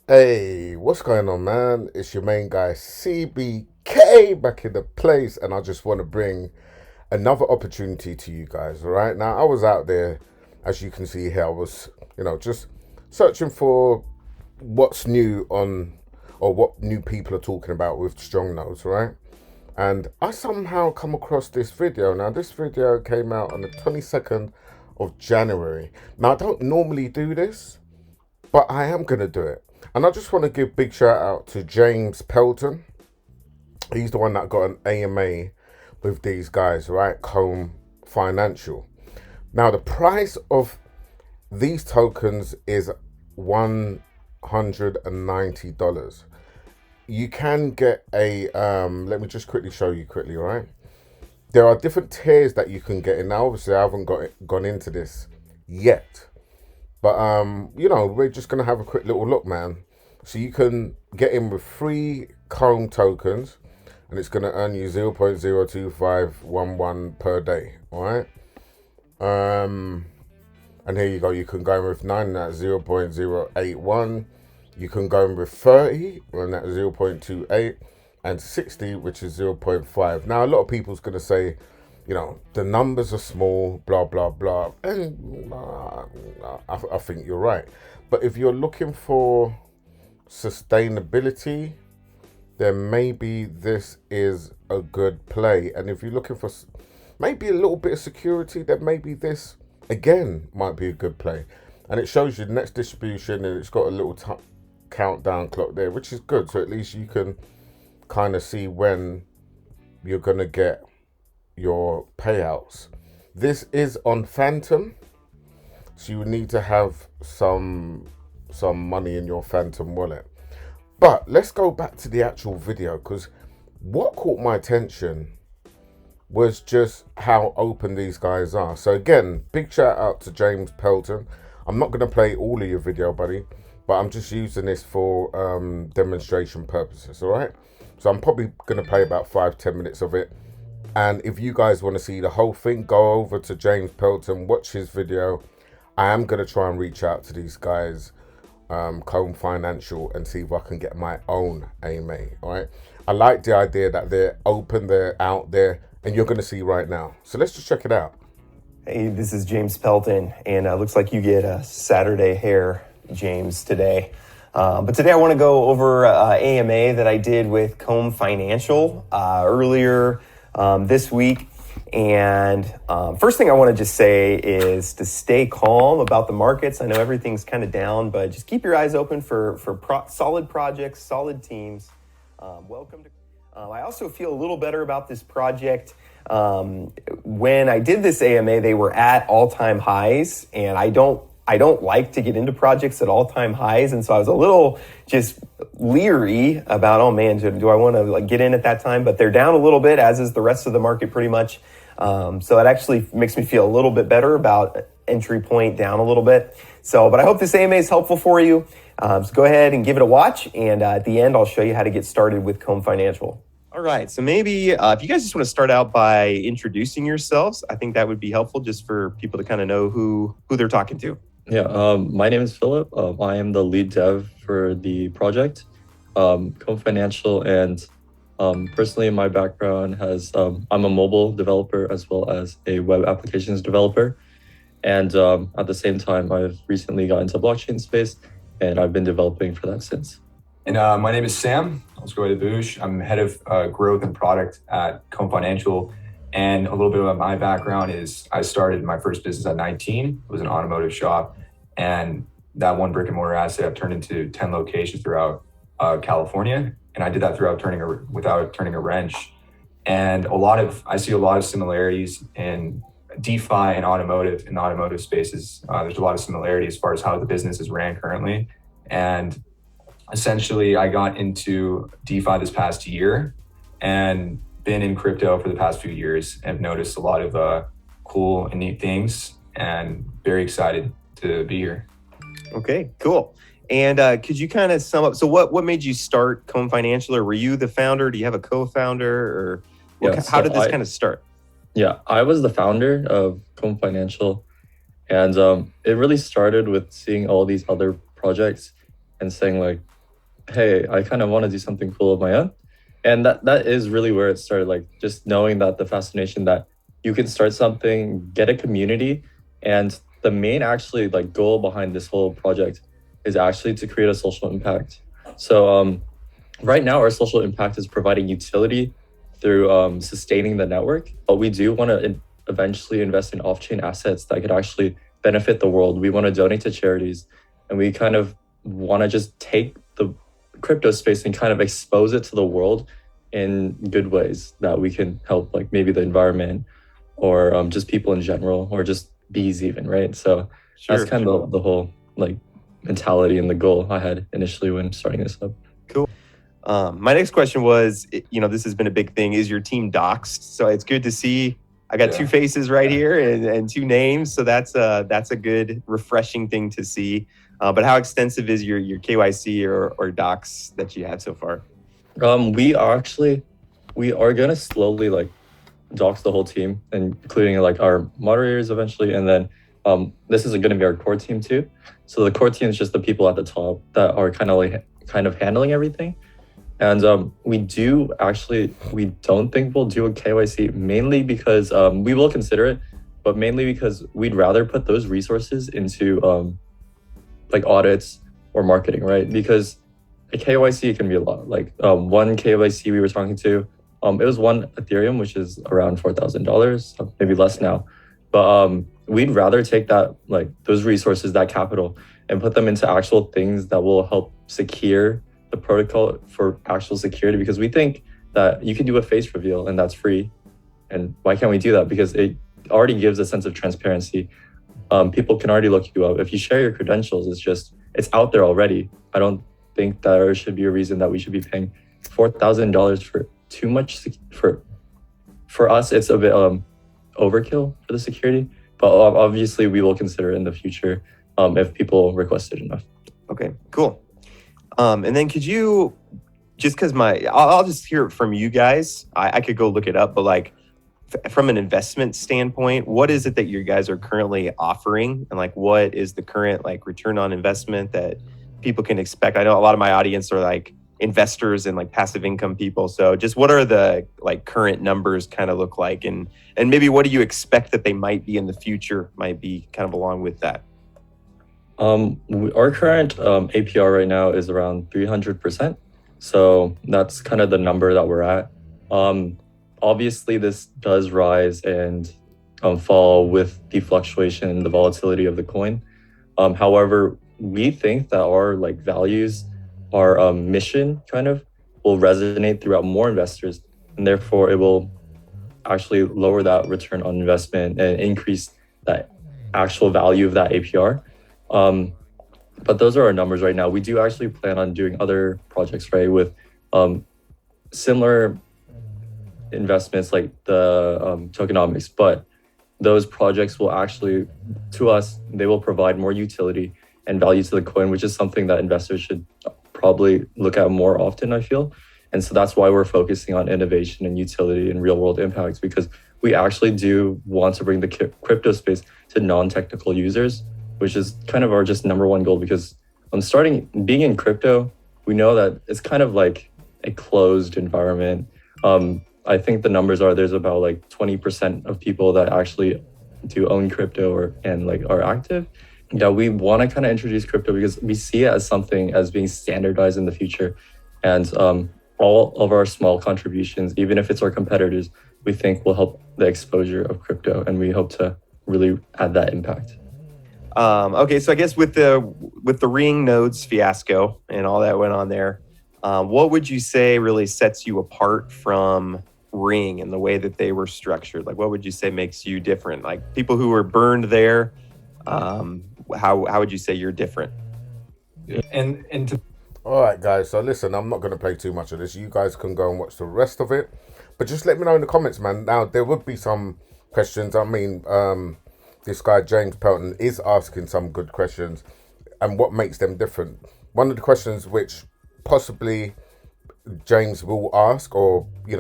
Hey, what's going on, man? It's your main guy, CBK, back in the place, and I just want to bring another opportunity to you guys. All right, now I was out there, as you can see here, I was, just searching for what's new on, or what new people are talking about with strong notes, right? And I somehow come across this video. Now, this video came out on the 22nd of January. Now, I don't normally do this, but I am going to do it. And I just want to give big shout out to James Pelton. He's the one that got an AMA with these guys, right? Comb Financial. Now, the price of these tokens is $190. You can get a, let me just quickly show you quickly, right? There are different tiers that you can get in. Now, obviously, I haven't gone into this yet. But we're just gonna have a quick little look, man. So you can get in with free comb tokens, and it's gonna earn you 0.02511 per day. All right. And here you go. You can go in with 9, that's 0.081. You can go in with 30, and that's 0.28, and 60, which is 0.5. Now a lot of people's gonna say, the numbers are small, blah, blah, blah. And I think you're right. But if you're looking for sustainability, then maybe this is a good play. And if you're looking for maybe a little bit of security, then maybe this, again, might be a good play. And it shows you the next distribution, and it's got a little countdown clock there, which is good. So at least you can kind of see when you're going to get your payouts. This is on Phantom, so you need to have some money in your Phantom wallet. But let's go back to the actual video, because what caught my attention was just how open these guys are. So again, big shout out to James Pelton. I'm not going to play all of your video, buddy, but I'm just using this for demonstration purposes. All right, so I'm probably going to play about 5-10 minutes of it. And if you guys want to see the whole thing, go over to James Pelton, watch his video. I am going to try and reach out to these guys, Comb Financial, and see if I can get my own AMA, all right? I like the idea that they're open, they're out there, and you're going to see right now. So let's just check it out. Hey, this is James Pelton, and looks like you get a Saturday hair, James, today. But today I want to go over AMA that I did with Comb Financial earlier this week. And first thing I want to just say is to stay calm about the markets. I know everything's kind of down, but just keep your eyes open for solid projects, solid teams. Welcome to. I also feel a little better about this project. When I did this AMA, they were at all-time highs, and I don't like to get into projects at all-time highs, and so I was a little just leery about, oh man, do I want to get in at that time? But they're down a little bit, as is the rest of the market pretty much. So it actually makes me feel a little bit better about entry point down a little bit. So, but I hope this AMA is helpful for you. So go ahead and give it a watch, and at the end, I'll show you how to get started with Comb Financial. All right, so maybe if you guys just want to start out by introducing yourselves, I think that would be helpful just for people to kind of know who they're talking to. Yeah, my name is Philip. I am the lead dev for the project, Comb Financial, and personally, my background has I'm a mobile developer as well as a web applications developer, and at the same time, I've recently got into blockchain space, and I've been developing for that since. And my name is Sam. Let's go to Boosh. I'm head of growth and product at Comb Financial. And a little bit about my background is I started my first business at 19. It was an automotive shop. And that one brick and mortar asset I've turned into 10 locations throughout California. And I did that without turning a wrench. And I see a lot of similarities in DeFi and automotive, in the automotive spaces. There's a lot of similarity as far as how the business is ran currently. And essentially, I got into DeFi this past year and been in crypto for the past few years. I've noticed a lot of cool and neat things, and very excited to be here. Okay, cool. And could you kind of sum up? So what made you start Comb Financial, or were you the founder? Do you have a co-founder, or how did this kind of start? Yeah, I was the founder of Comb Financial, and it really started with seeing all these other projects and saying, like, hey, I kind of want to do something cool of my own. And that is really where it started, like just knowing that the fascination that you can start something, get a community, and the main actually like goal behind this whole project is actually to create a social impact. So right now our social impact is providing utility through sustaining the network, but we do want to eventually invest in off-chain assets that could actually benefit the world. We want to donate to charities, and we kind of want to just take the crypto space and kind of expose it to the world in good ways that we can help, like maybe the environment or just people in general, or just bees even, right? So that's kind of the whole like mentality and the goal I had initially when starting this up. Cool. My next question was, this has been a big thing. Is your team doxed? So it's good to see. I got two faces right here and two names. So that's a good, refreshing thing to see. But how extensive is your KYC or docs that you have so far? We are gonna slowly like dox the whole team, including like our moderators eventually, and then this is going to be our core team too. So the core team is just the people at the top that are kind of handling everything. And we don't think we'll do a KYC, mainly because we will consider it, but mainly because we'd rather put those resources into like audits or marketing, right? Because a KYC can be a lot. Like one KYC we were talking to, it was one Ethereum, which is around $4,000, maybe less now. But we'd rather take that, like those resources, that capital, and put them into actual things that will help secure the protocol for actual security, because we think that you can do a face reveal and that's free. And why can't we do that? Because it already gives a sense of transparency. People can already look you up. If you share your credentials, it's out there already. I don't think there should be a reason that we should be paying $4,000 for too much. For us, it's a bit overkill for the security, but obviously we will consider it in the future if people request it enough. Okay, cool. And then could you, just because I'll just hear it from you guys. I could go look it up, but like from an investment standpoint, what is it that you guys are currently offering, and like what is the current like return on investment that people can expect? I know a lot of my audience are like investors and like passive income people. So just what are the like current numbers kind of look like, and maybe what do you expect that they might be in the future, might be kind of along with that? Our current APR right now is around 300%. So that's kind of the number that we're at. Obviously, this does rise and fall with the fluctuation and the volatility of the coin. However, we think that our like values, our mission kind of will resonate throughout more investors, and therefore it will actually lower that return on investment and increase that actual value of that APR. But those are our numbers right now. We do actually plan on doing other projects, right, with similar investments like the tokenomics, but those projects will actually, to us, they will provide more utility and value to the coin, which is something that investors should probably look at more often, I feel. And so that's why we're focusing on innovation and utility and real world impacts, because we actually do want to bring the crypto space to non-technical users, which is kind of our just number one goal. Because being in crypto, we know that it's kind of like a closed environment. I think the numbers are there's about like 20% of people that actually do own crypto and like are active. Yeah, we want to kind of introduce crypto because we see it as something as being standardized in the future. And all of our small contributions, even if it's our competitors, we think will help the exposure of crypto, and we hope to really add that impact. Okay, so I guess with the ring nodes fiasco and all that went on there, what would you say really sets you apart from Ring and the way that they were structured? Like, what would you say makes you different? Like people who were burned there, how would you say you're different? All right, guys. So listen, I'm not going to play too much of this. You guys can go and watch the rest of it, but just let me know in the comments, man. Now there would be some questions. I mean, this guy James Pelton is asking some good questions, and what makes them different. One of the questions which possibly James will ask, or we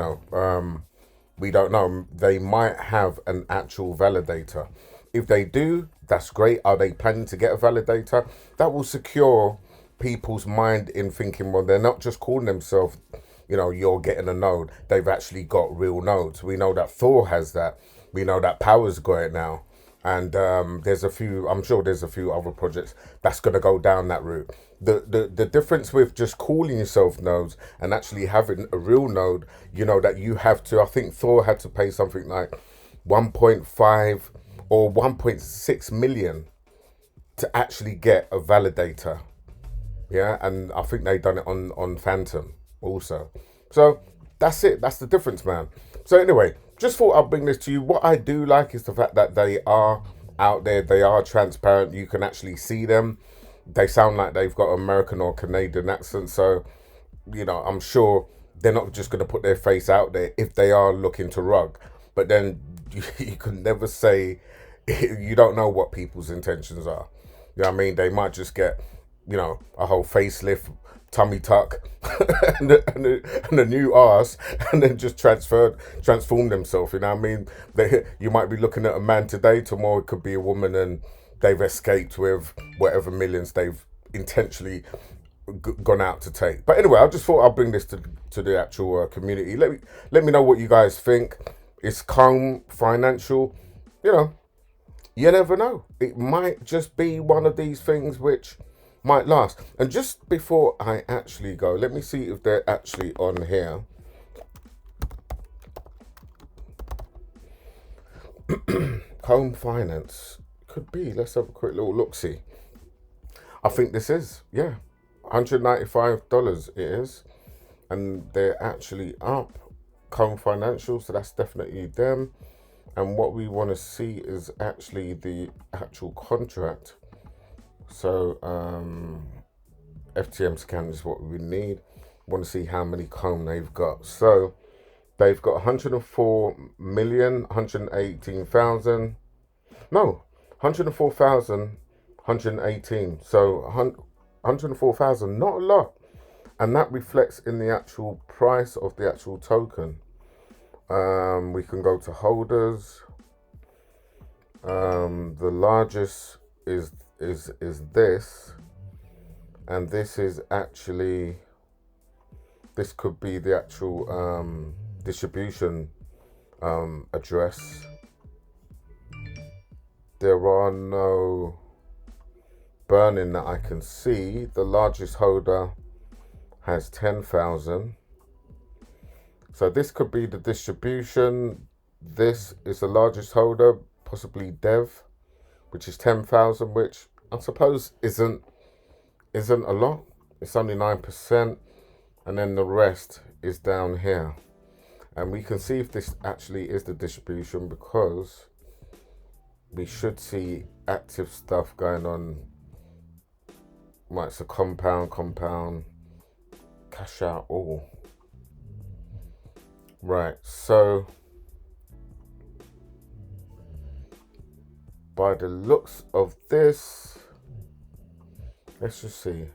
don't know, they might have an actual validator. If they do, that's great. Are they planning to get a validator that will secure people's mind in thinking, well, they're not just calling themselves, you know, you're getting a node. They've actually got real nodes. We know that Thor has that. We know that Power's got it now. And there's a few, I'm sure there's a few other projects that's going to go down that route. The difference with just calling yourself nodes and actually having a real node, you know, that you have to, I think Thor had to pay something like 1.5 or 1.6 million to actually get a validator. Yeah, and I think they done it on Phantom also. So that's it. That's the difference, man. So anyway, just thought I'd bring this to you. What I do like is the fact that they are out there. They are transparent. You can actually see them. They sound like they've got American or Canadian accent. So, you know, I'm sure they're not just going to put their face out there if they are looking to rug. But then you can never say, you don't know what people's intentions are. You know what I mean? They might just get, you know, a whole facelift, tummy tuck, and a new arse, and then just transform themselves. You know what I mean? You might be looking at a man today, tomorrow it could be a woman, and they've escaped with whatever millions they've intentionally gone out to take. But anyway, I just thought I'd bring this to the actual community. Let me know what you guys think. It's Comb Financial. You know, you never know. It might just be one of these things which might last. And just before I actually go, let me see if they're actually on here. Home Finance could be. Let's have a quick little look-see. I think this is, yeah, $195 it is, and they're actually up. Home Financial, so that's definitely them. And what we want to see is actually the actual contract. So FTM scan is what we need. Want to see how many comb they've got. So they've got 104,118,000. No, 104,118. So 104,000, not a lot. And that reflects in the actual price of the actual token. We can go to holders. The largest is this, and this is actually, this could be the actual distribution address. There are no burning that I can see. The largest holder has 10,000. So this could be the distribution. This is the largest holder, possibly Dev, which is 10,000, which I suppose isn't a lot. It's only 9%, and then the rest is down here. And we can see if this actually is the distribution, because we should see active stuff going on. Right, so compound, cash out all. Right, so by the looks of this, let's just see.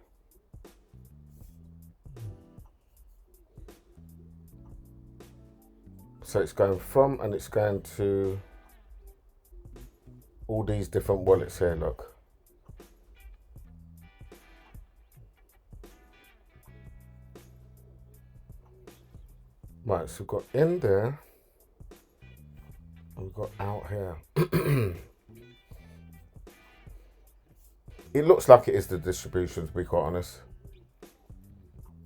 So it's going from, and it's going to all these different wallets here, look. Right, so we've got in there, and we've got out here. It looks like it is the distribution, to be quite honest.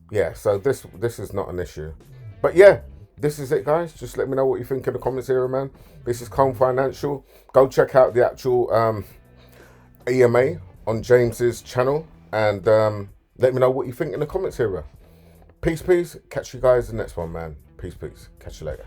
Yeah, so this is not an issue. But yeah, this is it, guys. Just let me know what you think in the comments here, man. This is Comb Financial. Go check out the actual AMA on James's channel, and let me know what you think in the comments here, man. Peace. Catch you guys in the next one, man. Peace. Catch you later.